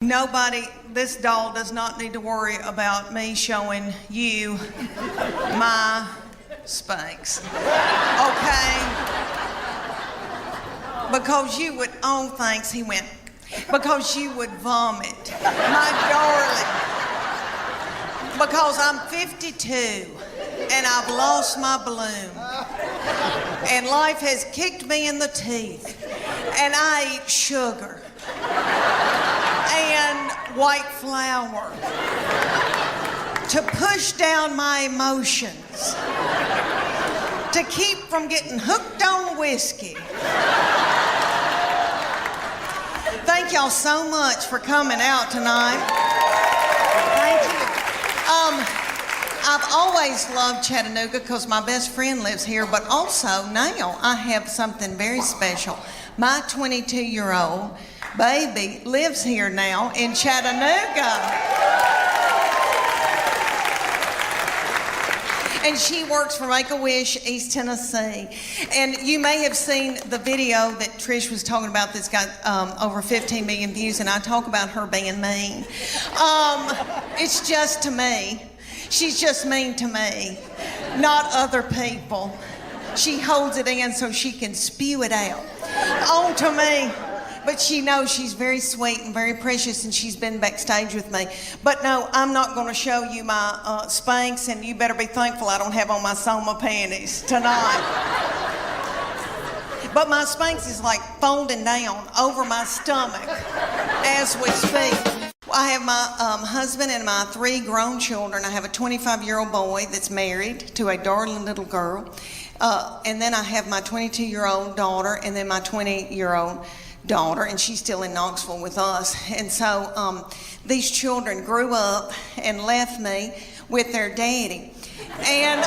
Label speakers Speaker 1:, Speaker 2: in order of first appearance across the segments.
Speaker 1: Nobody, this doll does not need to worry about me showing you my Spanx. Okay? Because you would, oh thanks, he went. Because you would vomit. My darling. Because I'm 52 and I've lost my bloom. And life has kicked me in the teeth. And I eat sugar. And white flour to push down my emotions, to keep from getting hooked on whiskey. Thank y'all so much for coming out tonight. Thank you. I've always loved Chattanooga because my best friend lives here, but also now I have something very special. My 22-year-old baby lives here now in Chattanooga. And she works for Make-A-Wish, East Tennessee. And you may have seen the video that Trish was talking about that's got over 15 million views, and I talk about her being mean. It's just to me. She's just mean to me, not other people. She holds it in so she can spew it out onto me. But she knows she's very sweet and very precious, and she's been backstage with me. But no, I'm not going to show you my Spanx, and you better be thankful I don't have on my Soma panties tonight. But my Spanx is like folding down over my stomach as we speak. I have my husband and my 3 grown children. I have a 25-year-old boy that's married to a darling little girl. And then I have my 22-year-old daughter, and then my 20-year-old daughter, and she's still in Knoxville with us. And so these children grew up and left me with their daddy. And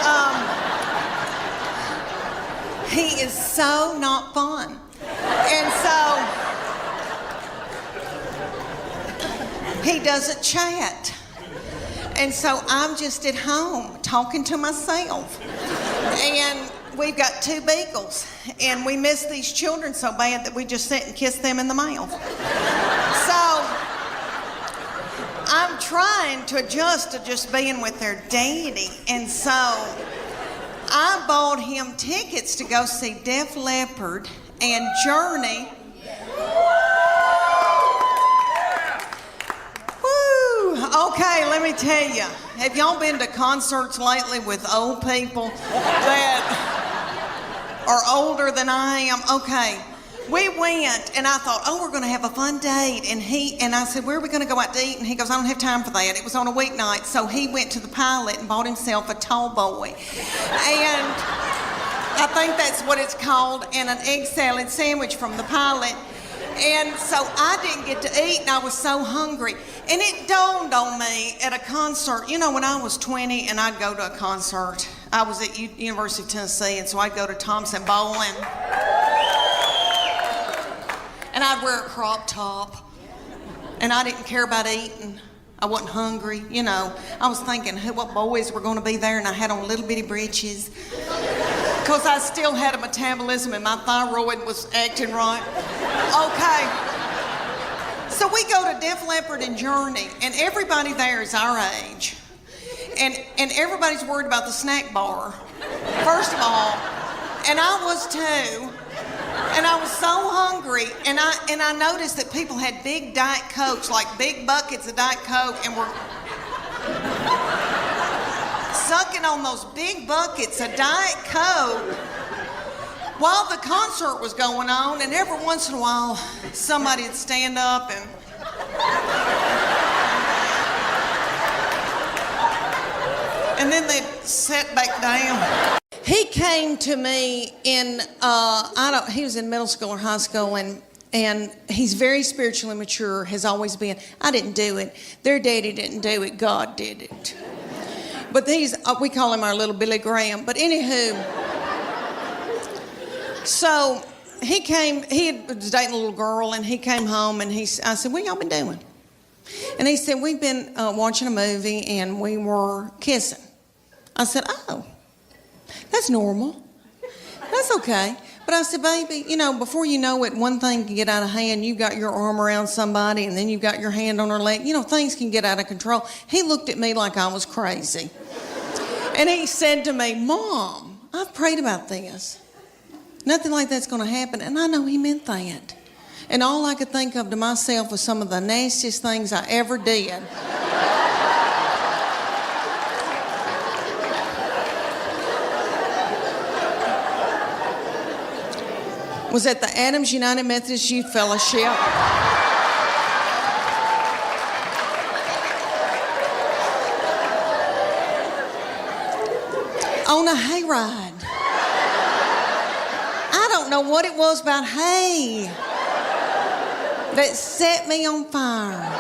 Speaker 1: he is so not fun. And so he doesn't chat. And so I'm just at home talking to myself. And we've got 2 beagles, and we miss these children so bad that we just sit and kiss them in the mouth. So I'm trying to adjust to just being with their daddy, and so I bought him tickets to go see Def Leppard and Journey. Okay, let me tell you, have y'all been to concerts lately with old people that are older than I am? Okay, we went, and I thought, oh, we're going to have a fun date, and I said, where are we going to go out to eat? And he goes, I don't have time for that. It was on a weeknight, so he went to the Pilot and bought himself a tall boy, and I think that's what it's called, and an egg salad sandwich from the Pilot. And so I didn't get to eat, and I was so hungry. And it dawned on me at a concert. You know, when I was 20 and I'd go to a concert, I was at University of Tennessee, and so I'd go to Thompson Bowling. And I'd wear a crop top. And I didn't care about eating. I wasn't hungry, you know. I was thinking what boys were going to be there, and I had on little bitty breeches. Because I still had a metabolism and my thyroid was acting right. Okay. So we go to Def Leppard and Journey, and everybody there is our age. And everybody's worried about the snack bar, first of all. And I was too. And I was so hungry, and I noticed that people had big Diet Cokes, like big buckets of Diet Coke, and were sucking on those big buckets of Diet Coke while the concert was going on. And every once in a while, somebody would stand up and then they'd sit back down. He came to me in, he was in middle school or high school, and he's very spiritually mature, has always been. I didn't do it. Their daddy didn't do it. God did it. But we call him our little Billy Graham. But anywho, so he was dating a little girl, and he came home, and I said, what y'all been doing? And he said, we've been watching a movie, and we were kissing. I said, oh, that's normal. That's okay. But I said, baby, before you know it, one thing can get out of hand. You've got your arm around somebody, and then you've got your hand on her leg. Things can get out of control. He looked at me like I was crazy. And he said to me, Mom, I've prayed about this. Nothing like that's going to happen. And I know he meant that. And all I could think of to myself was some of the nastiest things I ever did. Was at the Adams United Methodist Youth Fellowship. On a hayride. I don't know what it was about hay that set me on fire.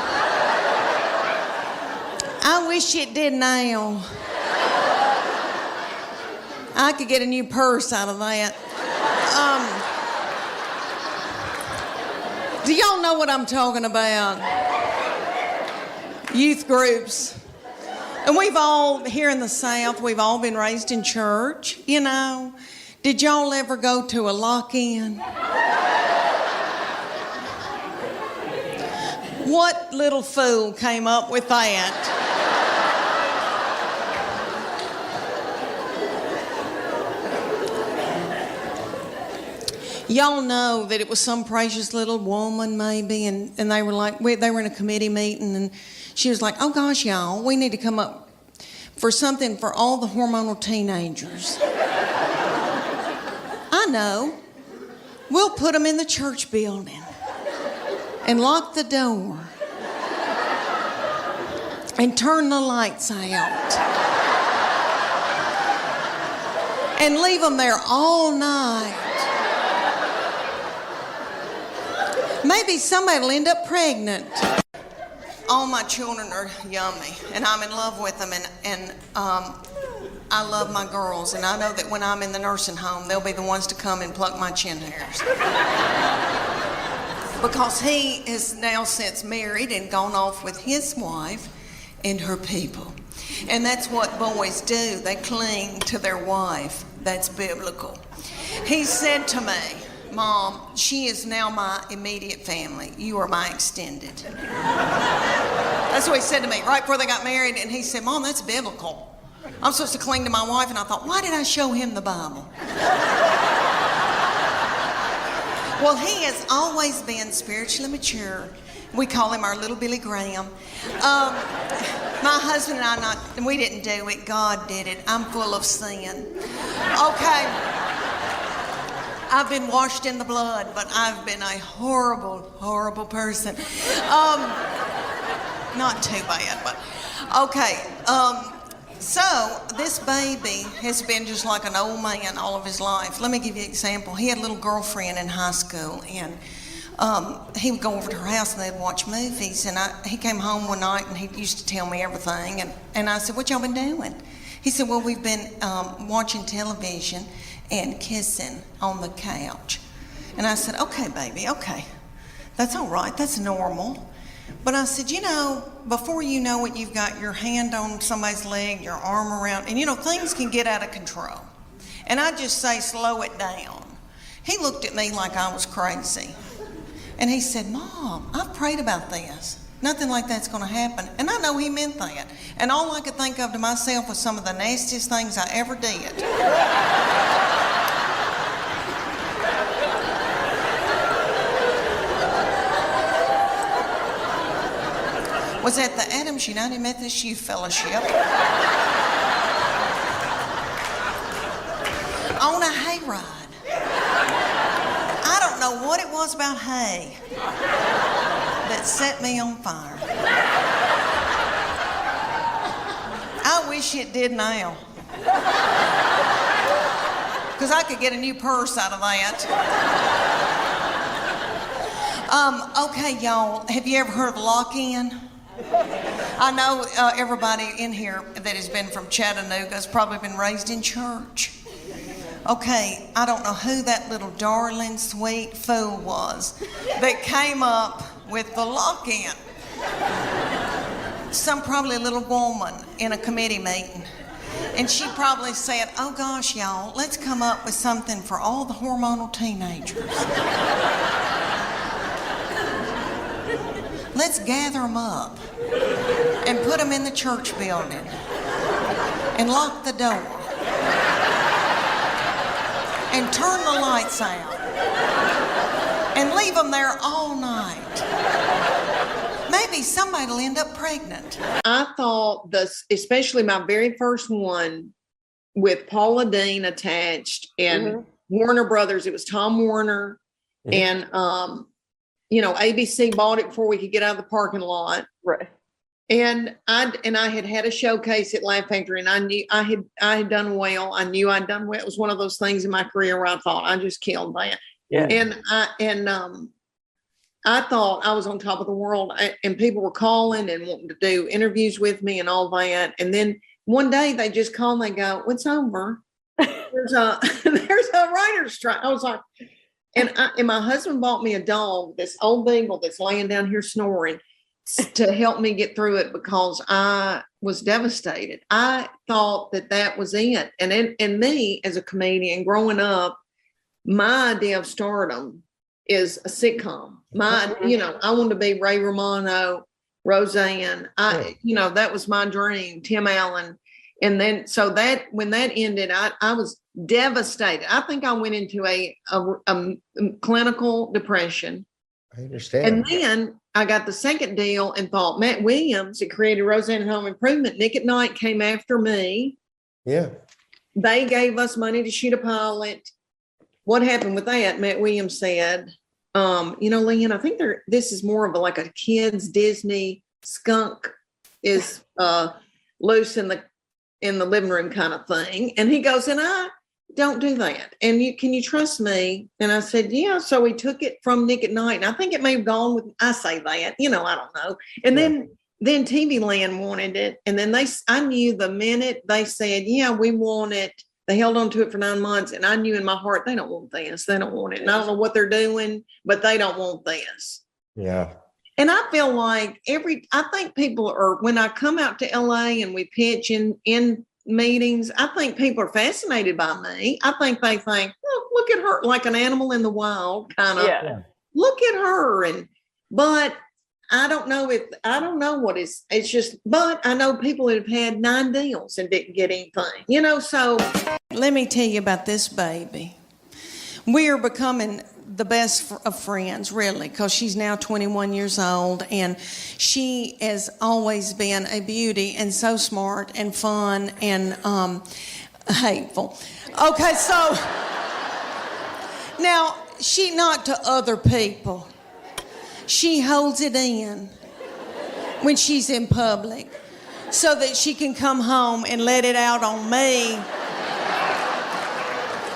Speaker 1: I wish it did now. I could get a new purse out of that. Do y'all know what I'm talking about? Youth groups. And we've all, here in the South, we've all been raised in church, Did y'all ever go to a lock-in? What little fool came up with that? Y'all know that it was some precious little woman maybe, and they were like, they were in a committee meeting, and she was like, oh gosh, y'all, we need to come up for something for all the hormonal teenagers. I know. We'll put them in the church building and lock the door and turn the lights out and leave them there all night. Maybe somebody will end up pregnant. All my children are yummy, and I'm in love with them, and I love my girls, and I know that when I'm in the nursing home, they'll be the ones to come and pluck my chin hairs. Because he is now since married and gone off with his wife and her people. And that's what boys do. They cling to their wife. That's biblical. He said to me, Mom, she is now my immediate family. You are my extended. That's what he said to me right before they got married. And he said, Mom, that's biblical. I'm supposed to cling to my wife. And I thought, why did I show him the Bible? Well, he has always been spiritually mature. We call him our little Billy Graham. My husband and I, we didn't do it. God did it. I'm full of sin. Okay. I've been washed in the blood, but I've been a horrible, horrible person. Not too bad, but okay. So this baby has been just like an old man all of his life. Let me give you an example. He had a little girlfriend in high school, and he would go over to her house and they'd watch movies. And he came home one night and he used to tell me everything. And I said, what y'all been doing? He said, well, we've been watching television and kissing on the couch. And I said, okay, baby, okay. That's all right, that's normal. But I said, before you know it, you've got your hand on somebody's leg, your arm around, and things can get out of control. And I just say, slow it down. He looked at me like I was crazy. And he said, Mom, I've prayed about this. Nothing like that's going to happen. And I know he meant that. And all I could think of to myself was some of the nastiest things I ever did. Was at the Adams United Methodist Youth Fellowship on a hayride. I don't know what it was about hay that set me on fire. I wish it did now. Because I could get a new purse out of that. Okay, y'all, have you ever heard of lock-in? I know everybody in here that has been from Chattanooga has probably been raised in church. Okay, I don't know who that little darling, sweet fool was that came up with the lock-in. Probably a little woman in a committee meeting. And she probably said, oh gosh, y'all, let's come up with something for all the hormonal teenagers. Let's gather them up and put them in the church building and lock the door and turn the lights out and leave them there all night. Maybe somebody will end up pregnant.
Speaker 2: I thought this, especially my very first one with Paula Deen attached and Warner Brothers, it was Tom Warner and, ABC bought it before we could get out of the parking lot.
Speaker 3: Right.
Speaker 2: And I had a showcase at Laugh Factory, and I knew I had done well. I knew I'd done well. It was one of those things in my career where I thought I just killed that.
Speaker 3: Yeah.
Speaker 2: And I thought I was on top of the world, and people were calling and wanting to do interviews with me and all that. And then one day they just call and they go, "It's over. There's a writer's strike." I was like, and my husband bought me a dog, this old beagle that's laying down here snoring, to help me get through it because I was devastated. I thought that was it. And me as a comedian growing up, my idea of stardom is a sitcom. I wanted to be Ray Romano, Roseanne. That was my dream, Tim Allen. And then, so that when that ended, I was devastated. I think I went into a clinical depression.
Speaker 4: I understand.
Speaker 2: And then I got the second deal and thought Matt Williams had created Roseanne Home Improvement. Nick at Night came after me.
Speaker 4: Yeah.
Speaker 2: They gave us money to shoot a pilot. What happened with that? Matt Williams said, Leanne, I think this is more of like a kid's Disney skunk is loose in the living room kind of thing. And he goes, and I don't do that. And can you trust me? And I said, yeah. So we took it from Nick at Night. And I think it may have gone with, I say that, I don't know. And then TV Land wanted it. And then I knew the minute they said, yeah, we want it. They held on to it for 9 months. And I knew in my heart, they don't want this. They don't want it. And I don't know what they're doing, but they don't want this.
Speaker 4: Yeah.
Speaker 2: And I feel like I think people are, when I come out to LA and we pitch in meetings, I think people are fascinated by me. I think they think, oh, look at her, like an animal in the wild kind of, look at her. But I don't know it's just, but I know people that have had 9 deals and didn't get anything, so.
Speaker 1: Let me tell you about this baby. We are becoming the best of friends, really, because she's now 21 years old, and she has always been a beauty and so smart and fun and hateful. Okay, so now she not to other people. She holds it in when she's in public so that she can come home and let it out on me.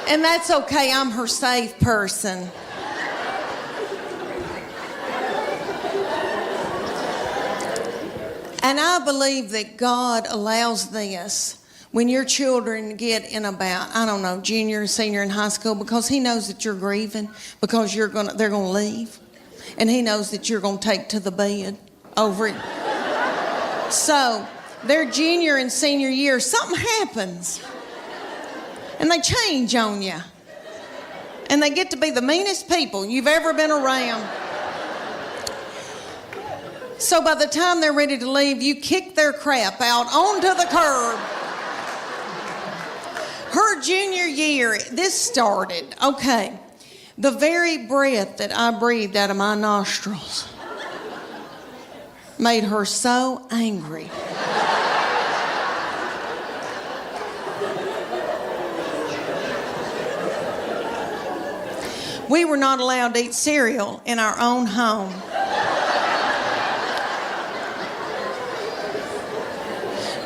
Speaker 1: And that's okay, I'm her safe person. And I believe that God allows this when your children get in about, junior and senior in high school, because he knows that you're grieving, because they're gonna leave. And he knows that you're gonna take to the bed over it. So their junior and senior year, something happens. And they change on you. And they get to be the meanest people you've ever been around. So by the time they're ready to leave, you kick their crap out onto the curb. Her junior year, this started, okay, the very breath that I breathed out of my nostrils made her so angry. We were not allowed to eat cereal in our own home.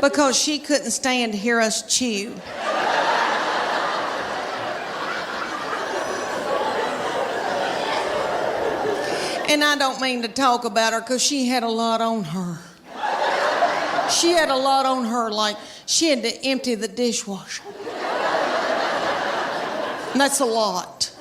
Speaker 1: Because she couldn't stand to hear us chew. And I don't mean to talk about her because she had a lot on her. She had a lot on her, like she had to empty the dishwasher. And that's a lot,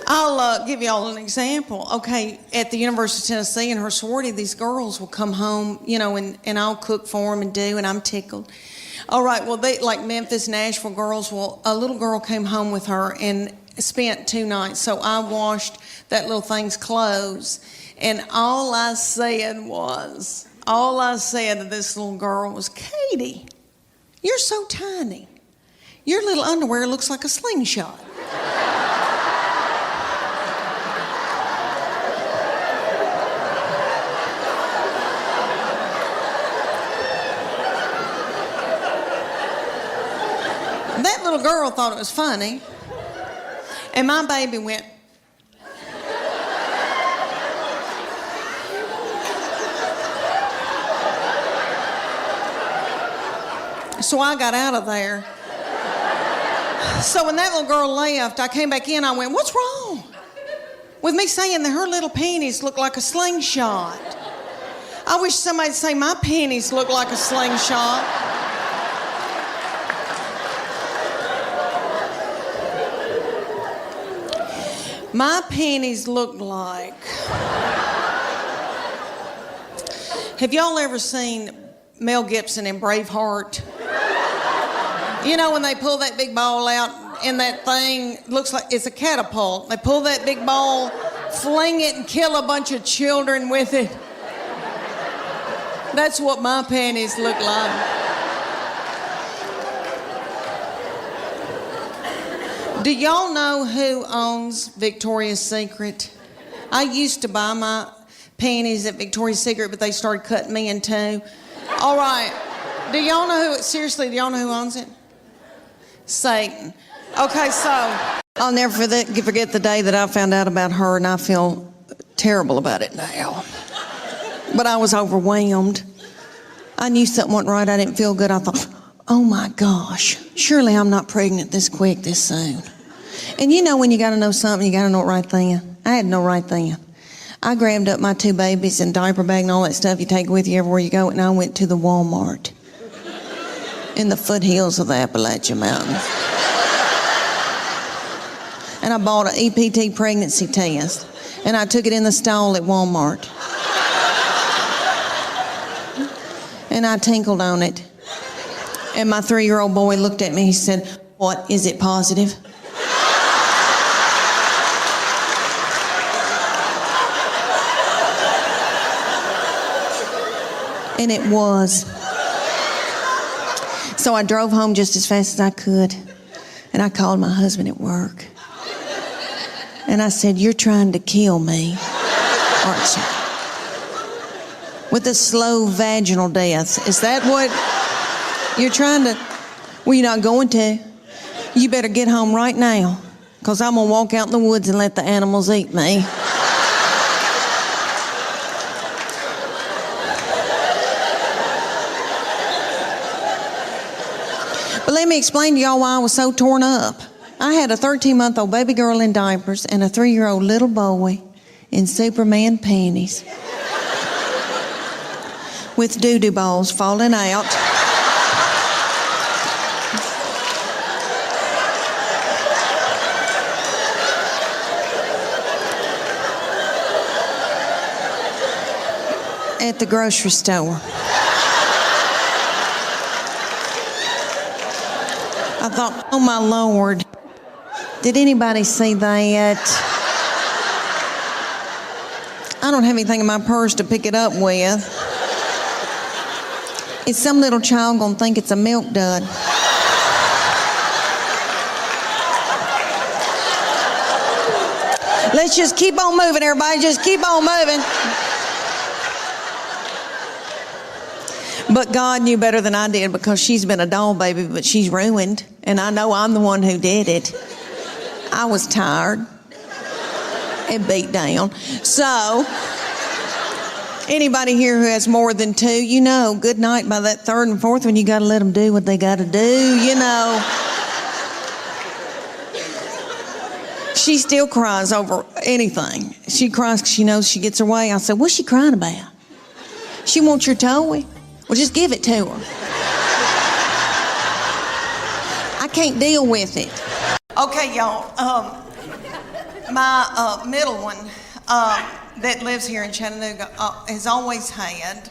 Speaker 1: I'll give you all an example. Okay, at the University of Tennessee in her sorority, these girls will come home, you know, and I'll cook for them and do, and I'm tickled. All right, well, they like Memphis, Nashville girls. Well, a little girl came home with her and spent 2 nights. So I washed that little thing's clothes, and all I said to this little girl was, Katie, you're so tiny. Your little underwear looks like a slingshot. That little girl thought it was funny, and my baby went. So I got out of there. So when that little girl left, I came back in, I went, what's wrong with me saying that her little panties look like a slingshot? I wish somebody'd say my panties look like a slingshot. My panties look like... Have y'all ever seen Mel Gibson in Braveheart? You know when they pull that big ball out and that thing looks like it's a catapult. They pull that big ball, fling it and kill a bunch of children with it. That's what my panties look like. Do y'all know who owns Victoria's Secret? I used to buy my panties at Victoria's Secret, but they started cutting me in two. All right. Do y'all know who, seriously, do y'all know who owns it? Satan. Okay, so I'll never forget the day that I found out about her, and I feel terrible about it now. But I was overwhelmed. I knew something wasn't right. I didn't feel good. I thought, oh my gosh, surely I'm not pregnant this quick, this soon. And you know when you got to know something, you got to know it right then. I had no right then. I grabbed up my 2 babies and diaper bag and all that stuff you take with you everywhere you go, and I went to the Walmart in the foothills of the Appalachian Mountains. And I bought an EPT pregnancy test, and I took it in the stall at Walmart. And I tinkled on it. And my 3-year-old boy looked at me, he said, what, is it positive? And it was. So I drove home just as fast as I could, and I called my husband at work. And I said, you're trying to kill me, aren't you? With a slow vaginal death. Is that what you're trying to? Well, you're not going to. You better get home right now, because I'm going to walk out in the woods and let the animals eat me. But let me explain to y'all why I was so torn up. I had a 13-month-old baby girl in diapers and a 3-year-old little boy in Superman panties with doo-doo balls falling out. At the grocery store. I thought, oh my Lord, did anybody see that? I don't have anything in my purse to pick it up with. Is some little child gonna think it's a milk dud? Let's just keep on moving, everybody. Just keep on moving. But God knew better than I did, because she's been a doll baby, but she's ruined. And I know I'm the one who did it. I was tired and beat down. So, anybody here who has more than 2, you know, good night by that 3rd and 4th one, you got to let them do what they got to do, you know. She still cries over anything. She cries because she knows she gets her way. I said, what's she crying about? She wants your toy. Well, just give it to her. I can't deal with it. Okay, y'all. My middle one that lives here in Chattanooga has always had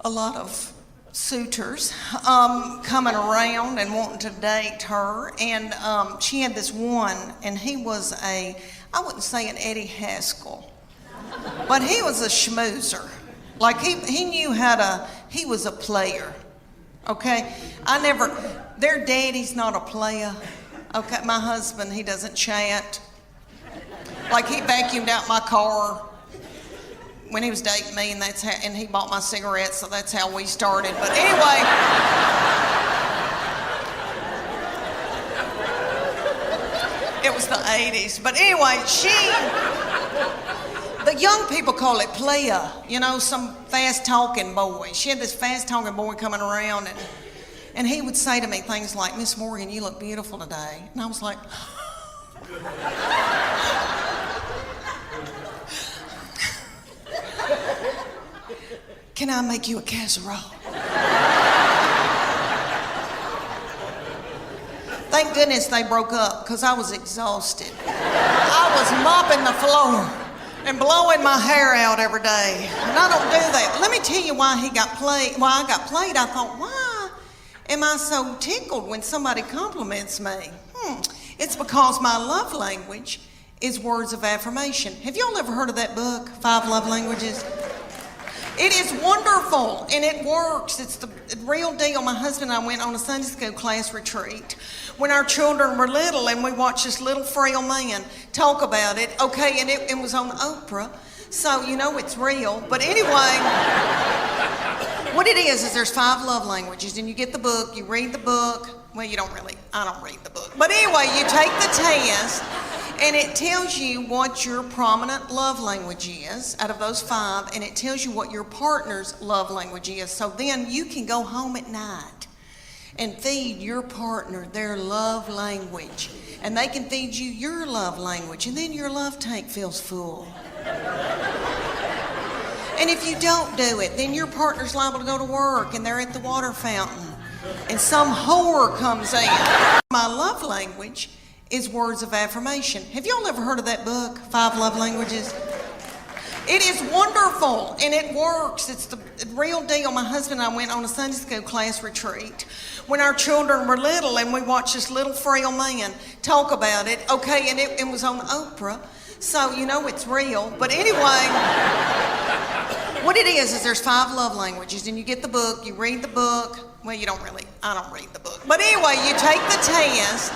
Speaker 1: a lot of suitors coming around and wanting to date her. And she had this one, and he was I wouldn't say an Eddie Haskell, but he was a schmoozer. Like he knew he was a player. Okay? Their daddy's not a player. Okay, my husband, he doesn't chat. Like he vacuumed out my car when he was dating me, and he bought my cigarettes, so that's how we started. But anyway, it was the 80s. But anyway, the young people call it playa, some fast-talking boy. She had this fast-talking boy coming around, and he would say to me things like, "Miss Morgan, you look beautiful today." And I was like, "Can I make you a casserole?" Thank goodness they broke up, because I was exhausted. I was mopping the floor and blowing my hair out every day. And I don't do that. Let me tell you why I got played. I thought, why am I so tickled when somebody compliments me? It's because my love language is words of affirmation. Have y'all ever heard of that book, 5 Love Languages? It is wonderful, and it works. It's the real deal. My husband and I went on a Sunday school class retreat when our children were little, and we watched this little frail man talk about it. Okay, and it was on Oprah, so it's real. But anyway, what it is there's 5 love languages, and you get the book, you read the book. Well, I don't read the book. But anyway, you take the test, and it tells you what your prominent love language is out of those 5, and it tells you what your partner's love language is. So then you can go home at night and feed your partner their love language, and they can feed you your love language, and then your love tank feels full. And if you don't do it, then your partner's liable to go to work, and they're at the water fountain, and some whore comes in. My love language is words of affirmation. Have y'all ever heard of that book, 5 Love Languages? It is wonderful, and it works. It's the real deal. My husband and I went on a Sunday school class retreat when our children were little, and we watched this little frail man talk about it. Okay, and it was on Oprah, so it's real. But anyway, what it is there's 5 love languages, and you get the book, you read the book. Well, I don't read the book. But anyway, you take the test,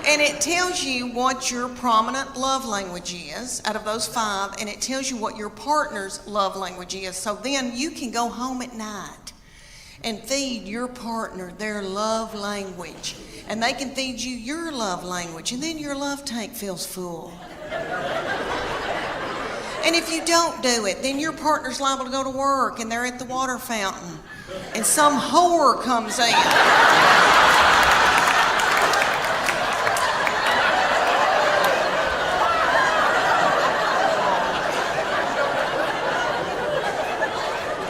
Speaker 1: and it tells you what your prominent love language is out of those 5, and it tells you what your partner's love language is. So then you can go home at night and feed your partner their love language, and they can feed you your love language, and then your love tank feels full. And if you don't do it, then your partner's liable to go to work, and they're at the water fountain, and some whore comes in.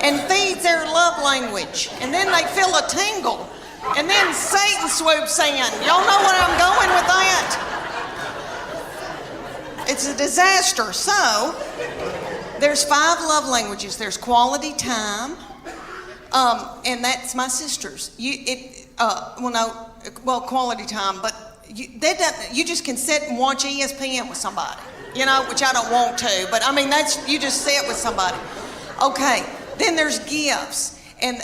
Speaker 1: And feeds their love language, and then they feel a tingle, and then Satan swoops in. Y'all know where I'm going with that? It's a disaster. So there's 5 love languages. There's quality time, and that's my sister's. Quality time, but you just can sit and watch ESPN with somebody, which I don't want to, but you just sit with somebody. Okay. Then there's gifts, and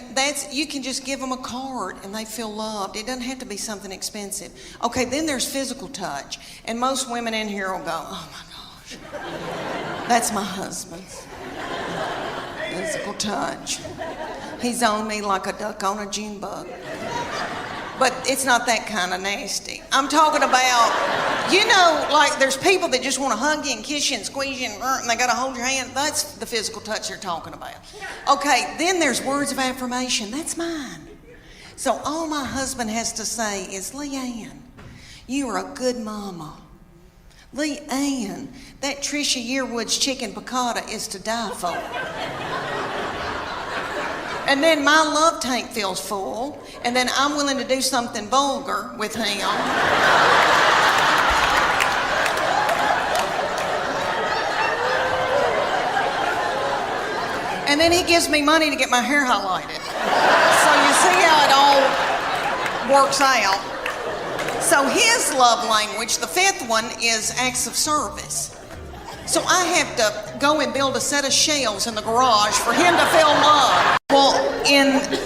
Speaker 1: you can just give them a card and they feel loved. It doesn't have to be something expensive. Okay, then there's physical touch, and most women in here will go, "Oh my gosh, that's my husband's physical touch. He's on me like a duck on a June bug." But it's not that kind of nasty. I'm talking about, like there's people that just want to hug you and kiss you and squeeze you and they got to hold your hand. That's the physical touch they're talking about. Okay, then there's words of affirmation. That's mine. So all my husband has to say is, "Leanne, you are a good mama. Leanne, that Trisha Yearwood's chicken piccata is to die for." And then my love tank feels full, and then I'm willing to do something vulgar with him. And then he gives me money to get my hair highlighted. So you see how it all works out. So his love language, the fifth one, is acts of service. So I have to go and build a set of shelves in the garage for him to feel love. Well,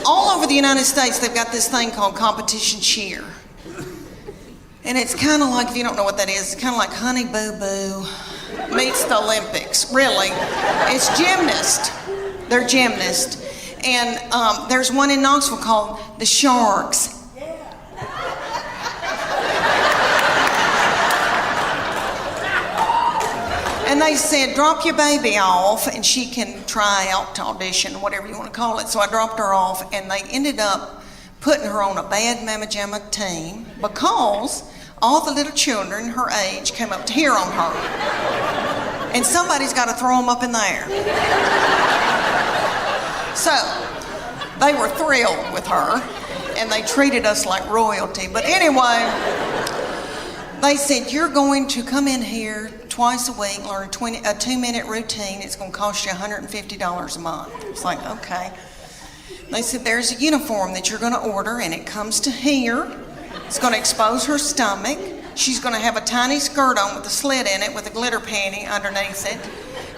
Speaker 1: all over the United States, they've got this thing called competition cheer. And it's kind of like, if you don't know what that is, it's kind of like Honey Boo Boo meets the Olympics, really. It's gymnast. They're gymnasts. And there's one in Knoxville called the Sharks. And they said, drop your baby off and she can try out to audition, whatever you want to call it. So I dropped her off and they ended up putting her on a bad Mama Jamma team because all the little children her age came up to hear on her. And somebody's got to throw them up in the air. So they were thrilled with her and they treated us like royalty. But anyway, they said, you're going to come in here twice a week, learn a 2-minute routine. It's going to cost you $150 a month. It's like, okay. They said, there's a uniform that you're going to order, and it comes to here. It's going to expose her stomach. She's going to have a tiny skirt on with a slit in it with a glitter panty underneath it.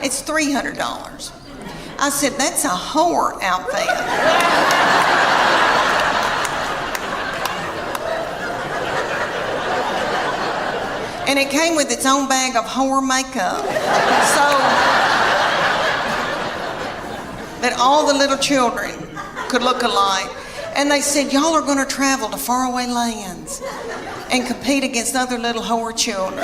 Speaker 1: It's $300. I said, that's a whore outfit. And it came with its own bag of whore makeup. So that all the little children could look alike. And they said, y'all are gonna travel to faraway lands and compete against other little whore children.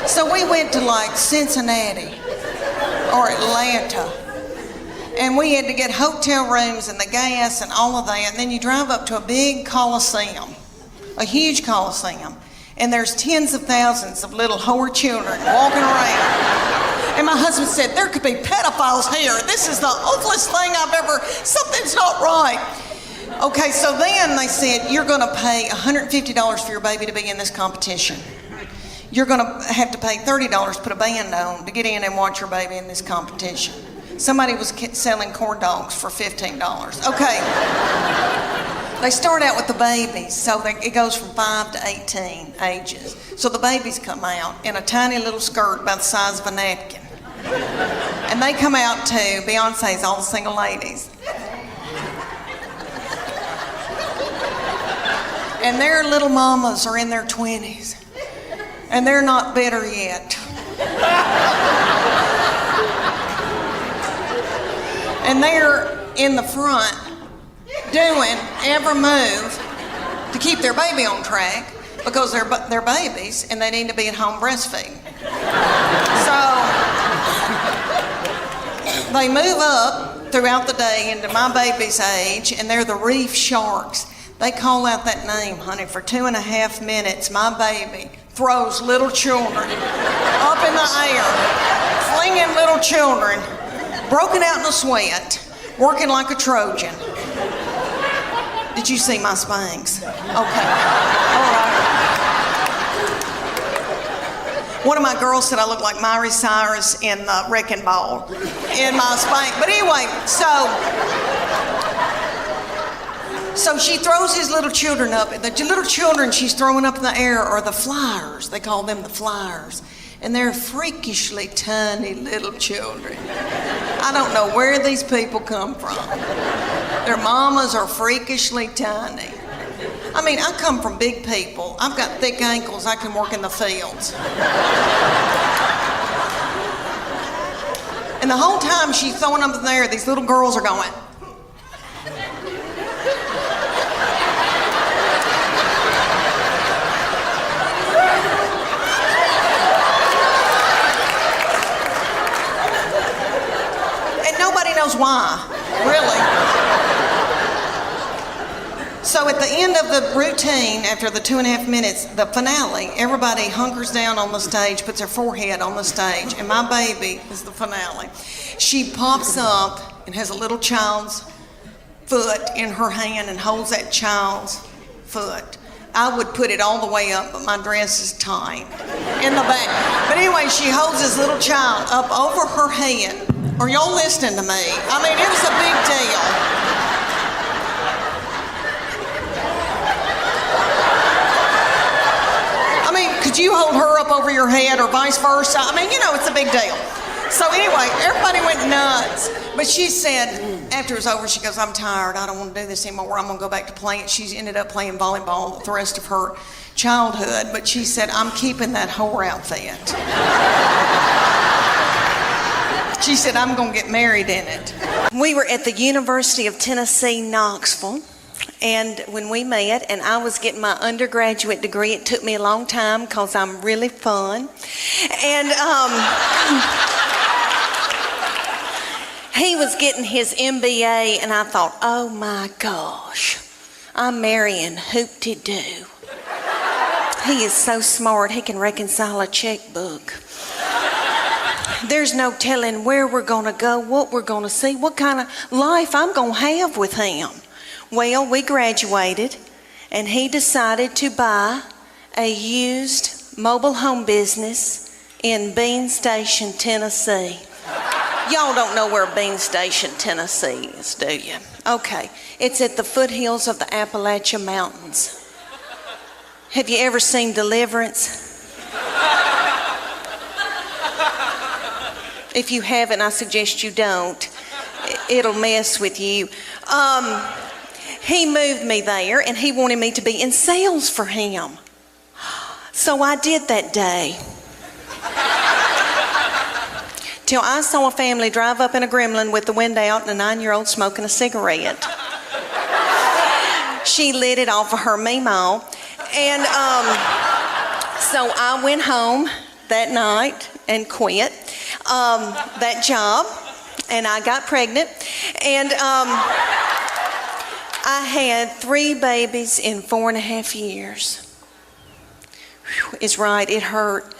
Speaker 1: So we went to like Cincinnati or Atlanta. And we had to get hotel rooms and the gas and all of that. And then you drive up to a big coliseum, a huge coliseum. And there's tens of thousands of little whore children walking around. And my husband said, there could be pedophiles here. This is the awfulest thing I've ever, something's not right. Okay, so then they said, you're gonna pay $150 for your baby to be in this competition. You're gonna have to pay $30 to put a band on to get in and watch your baby in this competition. Somebody was selling corn dogs for $15. Okay. They start out with the babies, so it goes from 5 to 18 ages. So the babies come out in a tiny little skirt about the size of a napkin. And they come out to Beyonce's All the Single Ladies. And their little mamas are in their 20s. And they're not bitter yet. And they're in the front doing every move to keep their baby on track because they're babies and they need to be at home breastfeeding. So they move up throughout the day into my baby's age, and they're the reef sharks. They call out that name, honey, for 2.5 minutes. My baby throws little children up in the air, flinging little children, broken out in a sweat, working like a Trojan. Did you see my Spanx? Okay. All right. One of my girls said I look like Miley Cyrus in the Wrecking Ball in my Spanx. But anyway, so she throws his little children up. The little children she's throwing up in the air are the flyers. They call them the flyers. And they're freakishly tiny little children. I don't know where these people come from. Their mamas are freakishly tiny. I mean, I come from big people. I've got thick ankles. I can work in the fields. And the whole time she's throwing them in there, these little girls are going. Nobody knows why, really. So at the end of the routine, after the 2.5 minutes, the finale, everybody hunkers down on the stage, puts their forehead on the stage, and my baby is the finale. She pops up and has a little child's foot in her hand and holds that child's foot. I would put it all the way up, but my dress is tight in the back. But anyway, she holds this little child up over her head. Are y'all listening to me? I mean, it was a big deal. I mean, could you hold her up over your head or vice versa? I mean, you know, it's a big deal. So anyway, everybody went nuts. But she said, after it was over, she goes, I'm tired. I don't want to do this anymore. I'm going to go back to playing. She ended up playing volleyball the rest of her childhood. But she said, I'm keeping that whore outfit. She said, I'm going to get married in it. We were at the University of Tennessee, Knoxville. And when we met, and I was getting my undergraduate degree, it took me a long time because I'm really fun. And he was getting his MBA, and I thought, oh my gosh, I'm marrying Hoop-de-Doo. He is so smart, he can reconcile a checkbook. There's no telling where we're going to go, what we're going to see, what kind of life I'm going to have with him. Well, we graduated, and he decided to buy a used mobile home business in Bean Station, Tennessee. Y'all don't know where Bean Station, Tennessee is, do you? Okay, it's at the foothills of the Appalachian Mountains. Have you ever seen Deliverance? If you haven't, I suggest you don't. It'll mess with you. He moved me there, and he wanted me to be in sales for him. So I did that day. Till I saw a family drive up in a Gremlin with the window out and a 9-year-old smoking a cigarette. She lit it off of her meemaw. And so I went home that night and quit that job, and I got pregnant. And I had 3 babies in 4.5 years. Whew, it's right, it hurt.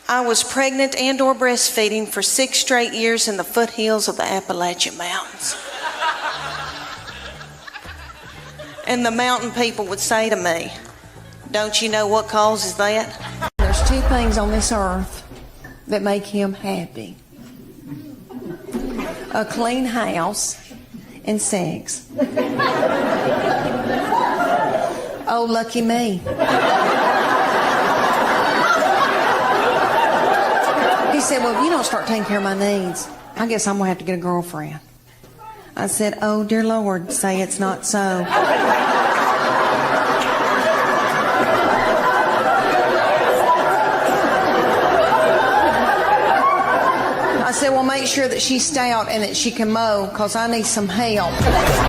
Speaker 1: I was pregnant and or breastfeeding for 6 straight years in the foothills of the Appalachian Mountains. And the mountain people would say to me, don't you know what causes that? There's 2 things on this earth that make him happy. A clean house and sex. Oh, lucky me. He said, well, if you don't start taking care of my needs, I guess I'm going to have to get a girlfriend. I said, oh, dear Lord, say it's not so. I said, well, make sure that she's stout and that she can mow, because I need some help.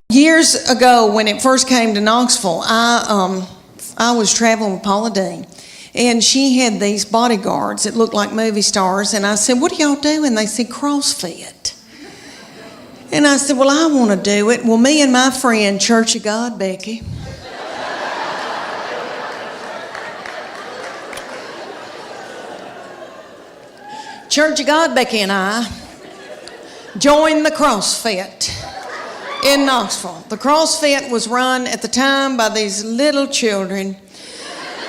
Speaker 1: Years ago, when it first came to Knoxville, I was traveling with Paula Dean. And she had these bodyguards that looked like movie stars. And I said, what do y'all do? And they said, CrossFit. And I said, well, I want to do it. Well, me and my friend, Church of God, Becky. Church of God, Becky and I joined the CrossFit in Knoxville. The CrossFit was run at the time by these little children.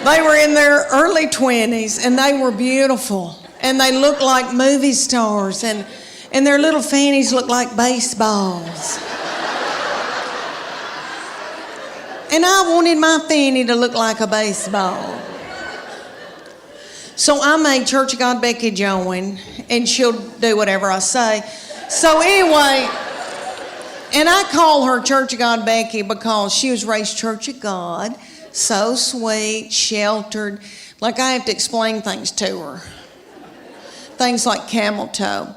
Speaker 1: They were in their early 20s, and they were beautiful, and they looked like movie stars, and their little fannies looked like baseballs. And I wanted my fanny to look like a baseball. So I made Church of God Becky join, and she'll do whatever I say. So anyway, and I call her Church of God Becky because she was raised Church of God. So sweet, sheltered. Like I have to explain things to her. Things like camel toe.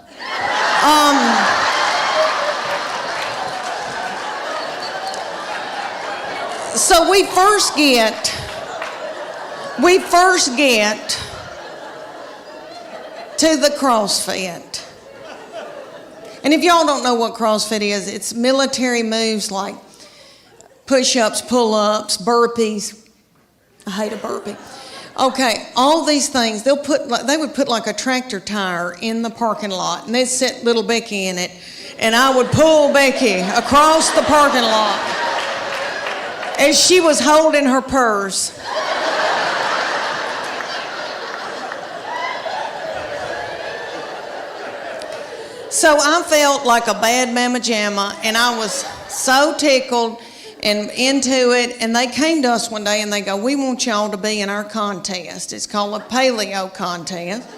Speaker 1: So we first get to the CrossFit. And if y'all don't know what CrossFit is, it's military moves like push-ups, pull-ups, burpees. I hate a burpee. Okay, all these things, they would put like a tractor tire in the parking lot, and they'd set little Becky in it, and I would pull Becky across the parking lot. And she was holding her purse. So I felt like a bad mama jamma, and I was so tickled and into it. And they came to us one day and they go, we want y'all to be in our contest. It's called a paleo contest.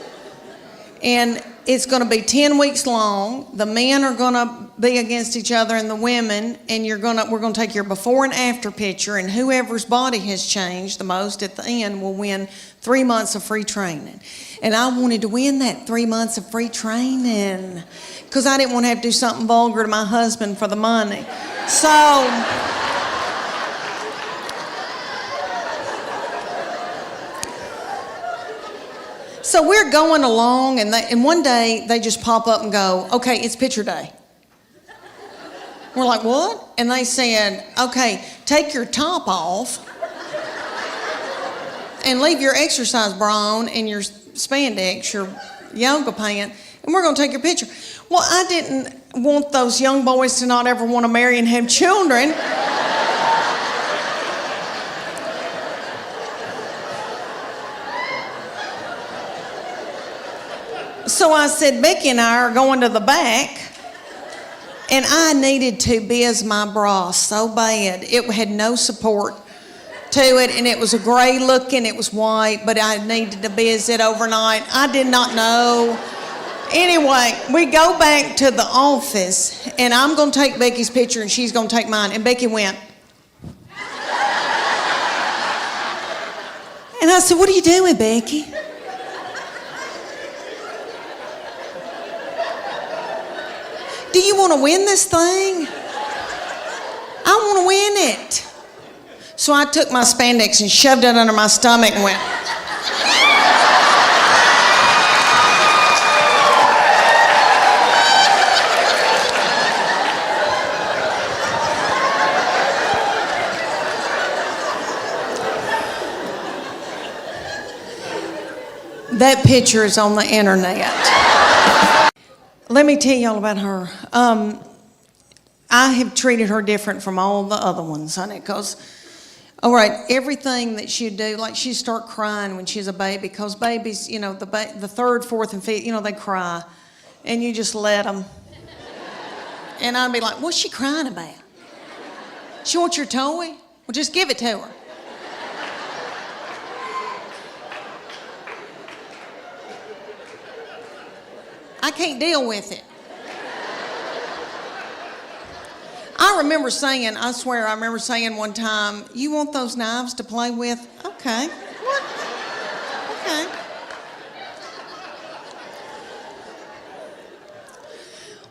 Speaker 1: And it's going to be 10 weeks long. The men are going to be against each other and the women, and we're going to take your before and after picture, and whoever's body has changed the most at the end will win 3 months of free training. And I wanted to win that 3 months of free training because I didn't want to have to do something vulgar to my husband for the money. So we're going along, and one day they just pop up and go, okay, it's picture day. We're like, what? And they said, okay, take your top off and leave your exercise bra on and your spandex, your yoga pant, and we're going to take your picture. Well, I didn't want those young boys to not ever want to marry and have children. So I said, Becky and I are going to the back, and I needed to biz my bra so bad. It had no support to it, and it was a gray looking, it was white, but I needed to biz it overnight. I did not know. Anyway, we go back to the office, and I'm going to take Becky's picture, and she's going to take mine. And Becky went. And I said, what are you doing, Becky? Do you want to win this thing? I want to win it. So I took my spandex and shoved it under my stomach and went. That picture is on the internet. Let me tell y'all about her. I have treated her different from all the other ones, honey, because, all right, everything that she'd do, like she'd start crying when she's a baby, because babies, you know, the third, fourth, and fifth, you know, they cry, and you just let them. And I'd be like, what's she crying about? She wants your toy? Well, just give it to her. I can't deal with it. I remember saying, I swear, I remember saying one time, you want those knives to play with? Okay. What? Okay.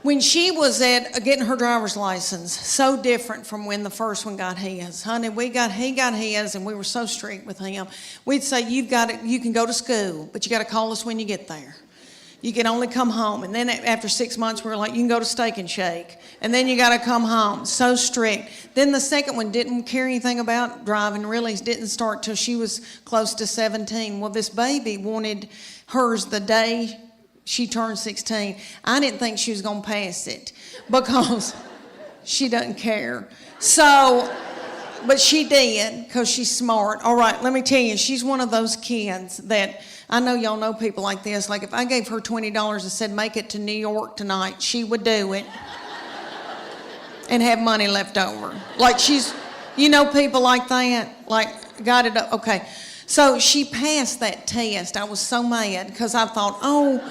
Speaker 1: When she was at getting her driver's license, so different from when the first one got his. Honey, he got his, and we were so strict with him. We'd say, you can go to school, but you got to call us when you get there. You can only come home. And then after 6 months, we were like, you can go to Steak and Shake. And then you got to come home. So strict. Then the second one didn't care anything about driving, really didn't start till she was close to 17. Well, this baby wanted hers the day she turned 16. I didn't think she was going to pass it because she doesn't care. So, but she did because she's smart. All right, let me tell you, she's one of those kids that, I know y'all know people like this. Like if I gave her $20 and said, make it to New York tonight, she would do it and have money left over. Like she's, you know, people like that, like got it up. Okay. So she passed that test. I was so mad because I thought, oh,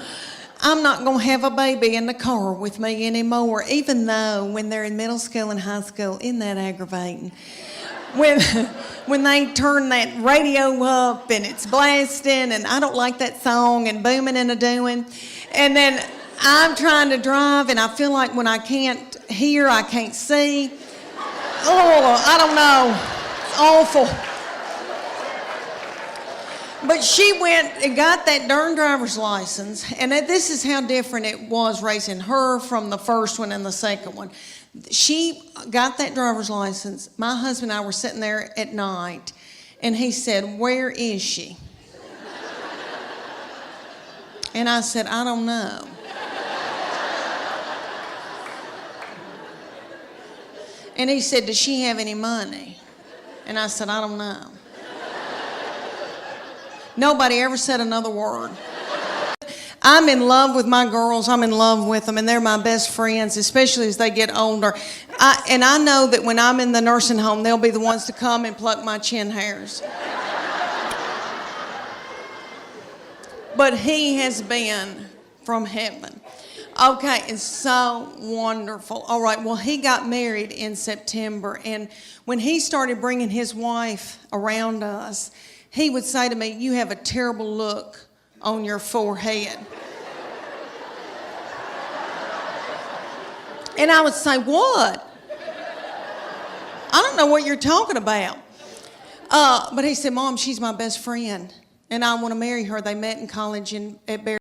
Speaker 1: I'm not going to have a baby in the car with me anymore, even though when they're in middle school and high school, isn't that aggravating? When they turn that radio up and it's blasting and I don't like that song and booming and a-doing, and then I'm trying to drive and I feel like when I can't hear, I can't see. Oh, I don't know. It's awful. But she went and got that darn driver's license, and this is how different it was raising her from the first one and the second one. She got that driver's license. My husband and I were sitting there at night, and he said, where is she? And I said, I don't know. And he said, does she have any money? And I said, I don't know. Nobody ever said another word. I'm in love with my girls. I'm in love with them, and they're my best friends, especially as they get older. And I know that when I'm in the nursing home, they'll be the ones to come and pluck my chin hairs. But he has been from heaven. Okay, it's so wonderful. All right, well, he got married in September, and when he started bringing his wife around us, he would say to me, "You have a terrible look on your forehead." And I would say, "What? I don't know what you're talking about." But he said, "Mom, she's my best friend, and I want to marry her." They met in college at Bear.